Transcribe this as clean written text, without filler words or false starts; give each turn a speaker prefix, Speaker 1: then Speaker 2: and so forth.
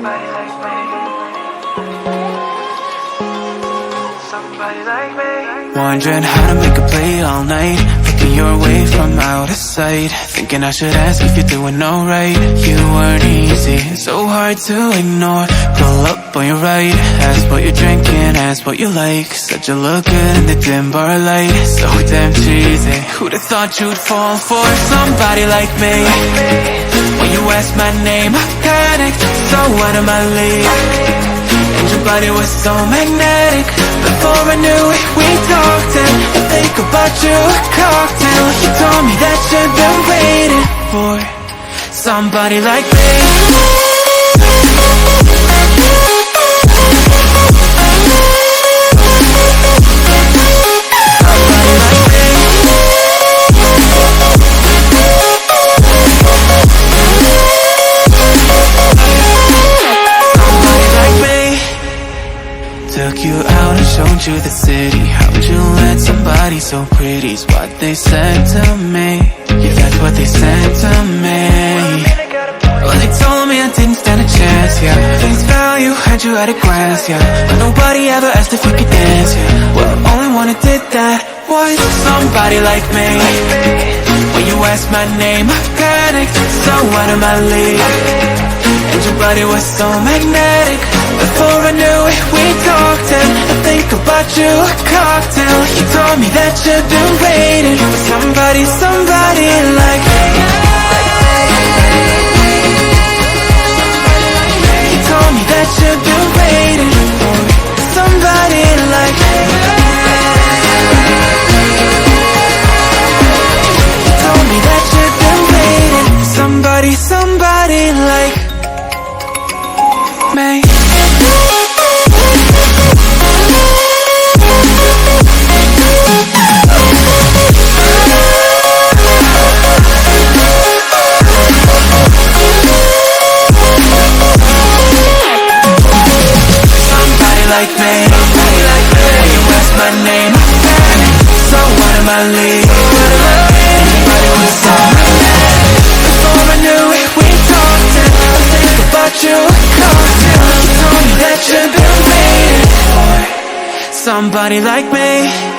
Speaker 1: Somebody like me. Somebody like me.
Speaker 2: Wondering how to make a play all night, looking your way from out of sight, thinking I should ask if you're doing alright. You weren't easy, so hard to ignore. Pull up on your right, ask what you're drinking, ask what you like. Said you look good in the dim bar light, so damn cheesy. Who'd have thought you'd fall for somebody like me? When you asked my name, I panicked, so out of my league. And your body was so magnetic. Before I knew it, we talked, and I think about you a cocktail. You told me that you've been waiting for somebody like me. Took you out and showed you the city. How'd you let somebody so pretty's what they said to me? Yeah, that's what they said to me. Well, they told me I didn't stand a chance, yeah. Face value, had you at a glance, yeah. But nobody ever asked if you could dance, yeah. Well, only one who did that was somebody like me. When you asked my name, I panicked, so out of my league. And your body was so magnetic. Before I knew it, we talked, and I think about you a cocktail. You told me that you've been waiting for somebody, somebody like me. You told me that you've been waiting for somebody like me. You told me that you've been waiting for somebody, somebody like me. Like me, when you asked my name, I panicked, so out of my league. Everybody was so magnetic. Before I knew it, we talked, and I think about you a cocktail. You told me that you've been waiting for somebody like me.